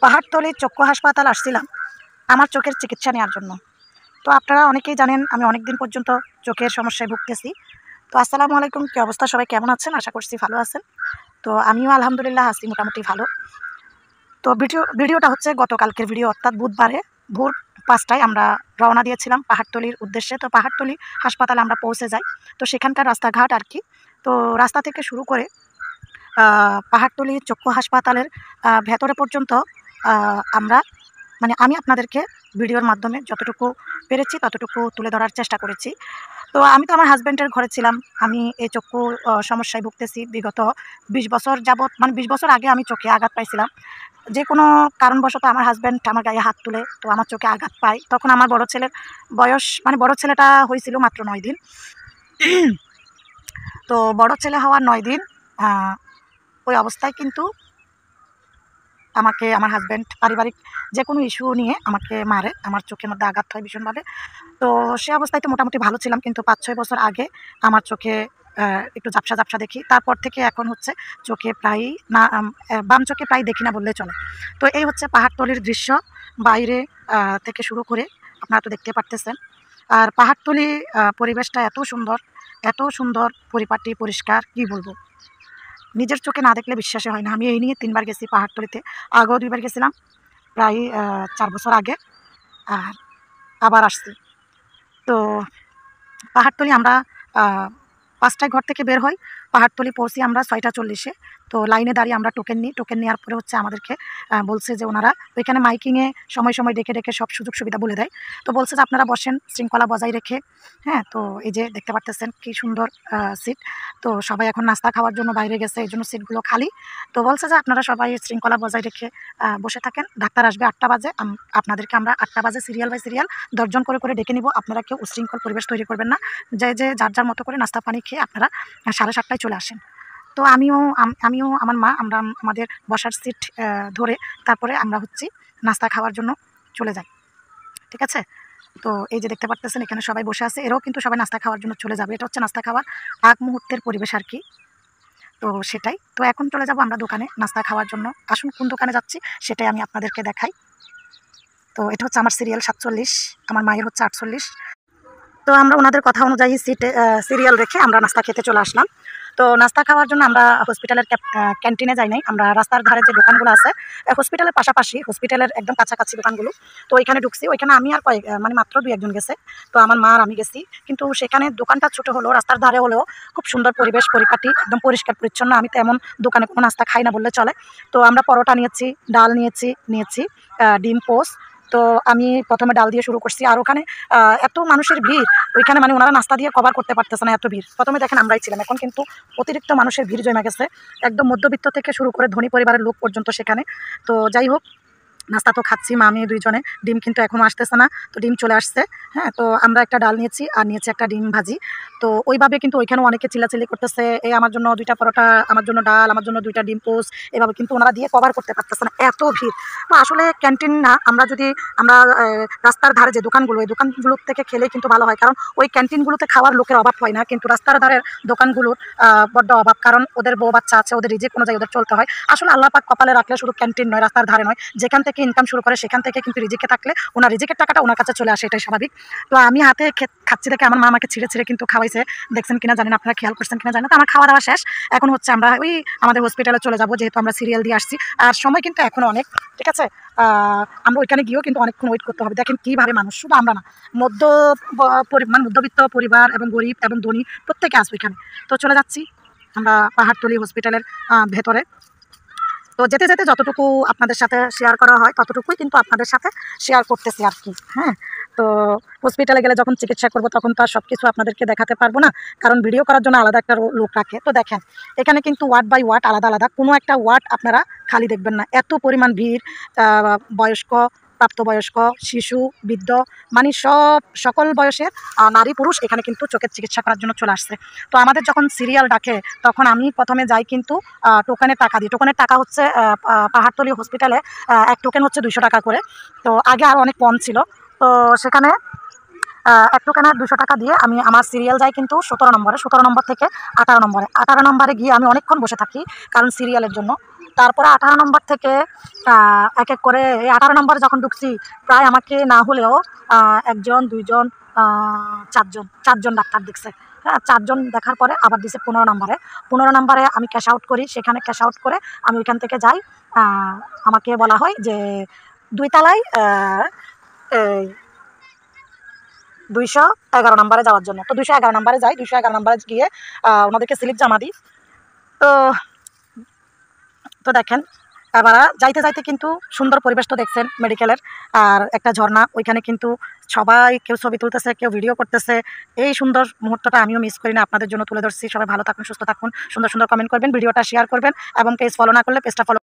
পাহাড়তলি চক্ষু হাসপাতাল আসছিলাম আমার চোখের চিকিৎসা নেওয়ার জন্য। তো আপনারা অনেকেই জানেন আমি অনেক দিন পর্যন্ত চোখের সমস্যায় ভুগতেছি। তো আসসালামু আলাইকুম, কী অবস্থা, সবাই কেমন আছেন? আশা করছি ভালো আছেন। তো আমিও আলহামদুলিল্লাহ আছি মোটামুটি ভালো। তো ভিডিওটা হচ্ছে গতকালকের ভিডিও, অর্থাৎ বুধবারে ভোর 5টায় আমরা রওনা দিয়েছিলাম পাহাড়তলির উদ্দেশ্যে। তো পাহাড়তলি হাসপাতালে আমরা পৌঁছে যাই। তো সেখানকার রাস্তাঘাট আর কি, তো রাস্তা থেকে শুরু করে পাহাড়তলি চক্ষু হাসপাতালের ভেতরে পর্যন্ত আমরা আমি আপনাদেরকে ভিডিওর মাধ্যমে যতটুকু পেরেছি ততটুকু তুলে ধরার চেষ্টা করেছি। তো আমি তো আমার হাজব্যান্ডের ঘরে ছিলাম। আমি এই চক্ষু সমস্যায় ভুগতেছি বিগত 20 বছর যাবৎ। 20 বছর আগে আমি চোখে আঘাত পাইছিলাম। যে কোনো কারণবশত আমার হাজব্যান্ড আমার গায়ে হাত তুলে তো আমার চোখে আঘাত পায়। তখন আমার বড় ছেলের বয়স, বড় ছেলেটা হয়েছিল মাত্র 9 দিন। তো বড় ছেলে হওয়ার 9 দিন ওই অবস্থায় কিন্তু আমাকে আমার হাজব্যান্ড পারিবারিক যে কোনো ইস্যু নিয়ে আমাকে মারে, আমার চোখের মধ্যে আঘাত হয় ভীষণভাবে। তো সে অবস্থায় তো মোটামুটি ভালো ছিলাম, কিন্তু 5-6 বছর আগে আমার চোখে একটু ঝাপসা ঝাপসা দেখি। তারপর থেকে এখন হচ্ছে চোখে প্রায় না, বাম চোখে প্রায় দেখি না বললেই চলে। তো এই হচ্ছে পাহাড়তলির দৃশ্য বাইরে থেকে শুরু করে, আপনারা তো দেখতে পারতেছেন। আর পাহাড়তলি পরিবেশটা এত সুন্দর পরিপাটি পরিষ্কার, কি বলবো, নিজের চোখে না দেখলে বিশ্বাসই হয় না। আমি এই নিয়ে 3 বার গেছি পাহাড়তলিতে, আগেও 2 বার গেছিলাম প্রায় 4 বছর আগে, আর আবার আসছি। তো পাহাড়তলি আমরা 5টায় ঘর থেকে বের হই, পাহাড়তলি পৌঁছি আমরা 6টা 40-এ। তো লাইনে দাঁড়িয়ে আমরা টোকেন নিই। টোকেন নেওয়ার পরে হচ্ছে আমাদেরকে বলছে যে ওনারা ওইখানে মাইকিংয়ে সময় সময় ডেকে ডেকে সব সুযোগ সুবিধা বলে দেয়। তো বলছে যে আপনারা বসেন শৃঙ্খলা বজায় রেখে। হ্যাঁ, তো এই যে দেখতে পারতেছেন কি সুন্দর সিট। তো সবাই এখন নাস্তা খাওয়ার জন্য বাইরে গেছে, এই জন্য সিটগুলো খালি। তো বলছে যে আপনারা সবাই শৃঙ্খলা বজায় রেখে বসে থাকেন। ডাক্তার আসবে 8টা বাজে, আপনাদেরকে আমরা 8টা বাজে সিরিয়াল বাই সিরিয়াল 10 জন করে ডেকে নিব। আপনারা কেউ উশৃঙ্খল পরিবেশ তৈরি করবেন না। যে যার যার মতো করে নাস্তা পানি খেয়ে আপনারা 7:30টায় চলে আসেন। তো আমিও আমার মা আমরা আমাদের বসার সিট ধরে তারপরে আমরা হচ্ছি নাস্তা খাওয়ার জন্য চলে যাই। ঠিক আছে? তো এই যে দেখতে পারতেছেন এখানে সবাই বসে আছে, এরাও কিন্তু সবাই নাস্তা খাওয়ার জন্য চলে যাবে। এটা হচ্ছে নাস্তা খাওয়ার আগ মুহূর্তের পরিবেশ আর কি। তো সেটাই। তো এখন চলে যাব আমরা দোকানে নাস্তা খাওয়ার জন্য। আসুন কোন দোকানে যাচ্ছি সেটাই আমি আপনাদেরকে দেখাই। তো এটা হচ্ছে আমার সিরিয়াল 47, আমার মায়ের হচ্ছে 48। তো আমরা ওনাদের কথা অনুযায়ী সিরিয়াল রেখে আমরা নাস্তা খেতে চলে আসলাম। তো নাস্তা খাওয়ার জন্য আমরা হসপিটালের ক্যান্টিনে যাই নাই, আমরা রাস্তার ধারে যে দোকানগুলো আছে হসপিটালের পাশাপাশি, হসপিটালের একদম কাছাকাছি দোকানগুলো, তো ওইখানে ঢুকছি। ওইখানে আমি আর মাত্র 2-1 জন গেছে। তো আমার মা আর আমি গেছি, কিন্তু সেখানে দোকানটা ছোট হলেও রাস্তার ধারে হলেও খুব সুন্দর পরিবেশ পরিপাটি, একদম পরিষ্কার পরিচ্ছন্ন। আমি তো এমন দোকানে কোনো নাস্তা খাই না বললে চলে। তো আমরা পরোটা নিয়েছি, ডাল নিয়েছি ডিম পোস্ট। তো আমি প্রথমে ডাল দিয়ে শুরু করছি। আর ওখানে এত মানুষের ভিড়, ওইখানে ওনারা নাস্তা দিয়ে কভার করতে পারতেছে না, এত ভিড়। প্রথমে দেখেন আমরাই ছিলাম, এখন কিন্তু অতিরিক্ত মানুষের ভিড় জমে গেছে, একদম মধ্যবিত্ত থেকে শুরু করে ধনী পরিবারের লোক পর্যন্ত সেখানে। তো যাই হোক, নাস্তা তো খাচ্ছি মা মেয়ে 2 জনে। ডিম কিন্তু এখনও আসতেছে না, তো ডিম চলে আসছে। হ্যাঁ, তো আমরা একটা ডাল নিয়েছি আর নিয়েছি একটা ডিম ভাজি। তো ওইভাবে কিন্তু ওইখানেও অনেকে চিল্লাচিল্লি করতেছে, এই আমার জন্য 2টা পরোটা, আমার জন্য ডাল, আমার জন্য 2টা ডিম পোস্ট। এভাবে কিন্তু ওনারা দিয়ে কভার করতে পারতেছে না, এত ভিড়। তো আসলে ক্যান্টিন না, আমরা রাস্তার ধারে যে দোকানগুলো, এই দোকানগুলো থেকে খেলে কিন্তু ভালো হয়, কারণ ওই ক্যান্টিনগুলোতে খাওয়ার লোকের অভাব হয় না, কিন্তু রাস্তার ধারের দোকানগুলোর বড্ড অভাব, কারণ ওদের বউ বাচ্চা আছে, ওদের রিজিক অনুযায়ী ওদের চলতে হয়। আসলে আল্লাহ পাক কপালে রাখলে শুধু ক্যান্টিন নয়, রাস্তার ধারে নয়, যেখান থেকে ইনকাম শুরু করে সেখান থেকে কিন্তু রিজিকে থাকলে ওনার রিজিকের টাকাটা ওনার কাছে চলে আসে, এটাই স্বাভাবিক। তো আমি হাতে খাচ্ছি দেখে আমার মা আমাকে ছিঁড়ে ছিঁড়ে কিন্তু খাওয়াইছে। দেখছেন কিনা জানেন, আপনারা খেয়াল করছেন কিনা জানেন। তো আমার খাওয়া দাওয়া শেষ, এখন হচ্ছে আমরা ওই আমাদের হসপিটালে চলে যাবো, যেহেতু আমরা সিরিয়াল দিয়ে আসছি আর সময় কিন্তু এখনো অনেক। ঠিক আছে, আমরা ওইখানে গিয়েও কিন্তু অনেকক্ষণ ওয়েট করতে হবে। দেখেন কীভাবে মানুষ, শুধু আমরা না, মধ্যবিত্ত পরিবার এবং গরিব এবং ধনী প্রত্যেকে আসবে এখানে। তো চলে যাচ্ছি আমরা পাহাড়তলি হসপিটালের ভেতরে। তো যেতে যেতে যতটুকু আপনাদের সাথে শেয়ার করা হয় ততটুকুই কিন্তু আপনাদের সাথে শেয়ার করতেছি আর কি। হ্যাঁ, তো হসপিটালে গেলে যখন চিকিৎসা করব তখন তো আর সব কিছু আপনাদেরকে দেখাতে পারবো না, কারণ ভিডিও করার জন্য আলাদা একটা লোক রাখে। তো দেখেন এখানে কিন্তু ওয়ার্ড বাই ওয়ার্ড আলাদা আলাদা, কোনো একটা ওয়ার্ড আপনারা খালি দেখবেন না, এত পরিমাণ ভিড়। বয়স্ক, প্রাপ্তবয়স্ক, শিশু, বৃদ্ধ, সকল বয়সের নারী পুরুষ এখানে কিন্তু চোখের চিকিৎসা করার জন্য চলে আসছে। তো আমাদের যখন সিরিয়াল ডাকে তখন আমি প্রথমে যাই কিন্তু টোকেনের টাকা দিই। টোকেনের টাকা হচ্ছে পাহাড়তলি হসপিটালে এক টোকেন হচ্ছে 200 টাকা করে। তো আগে আরও অনেক কম ছিল। তো সেখানে এক টোকেনে 200 টাকা দিয়ে আমি আমার সিরিয়াল যাই কিন্তু 17 নম্বরে, 17 নম্বর থেকে 18 নম্বরে। 18 নম্বরে গিয়ে আমি অনেকক্ষণ বসে থাকি, কারণ সিরিয়ালের জন্য। তারপরে 18 নম্বর থেকে এক এক করে এই 18 নম্বরে যখন ঢুকছি, প্রায় আমাকে না হলেও একজন, দুইজন, চারজন ডাক্তার দেখছে। হ্যাঁ, 4 জন দেখার পরে আবার দিছে 15 নম্বরে। 15 নম্বরে আমি ক্যাশ আউট করি। সেখানে ক্যাশ আউট করে আমি ওইখান থেকে যাই। আমাকে বলা হয় যে 2 তলায় এই 211 নম্বরে যাওয়ার জন্য। তো 211 নম্বরে যাই। 211 নম্বরে গিয়ে ওনাদেরকে স্লিপ জমা দিই। তো তো দেখেন, এবার যাইতে যাইতে কিন্তু সুন্দর পরিবেশ তো দেখছেন মেডিকেলের। আর একটা ঝর্ণা, ওইখানে কিন্তু সবাই কেউ ছবি তুলতেছে, কেউ ভিডিও করতেছে। এই সুন্দর মুহূর্তটা আমিও মিস করি না, আপনাদের জন্য তুলে ধরছি। সবাই ভালো থাকুন, সুস্থ থাকুন, সুন্দর সুন্দর কমেন্ট করবেন, ভিডিওটা শেয়ার করবেন এবং পেজ ফলো না করলে পেজটা ফলো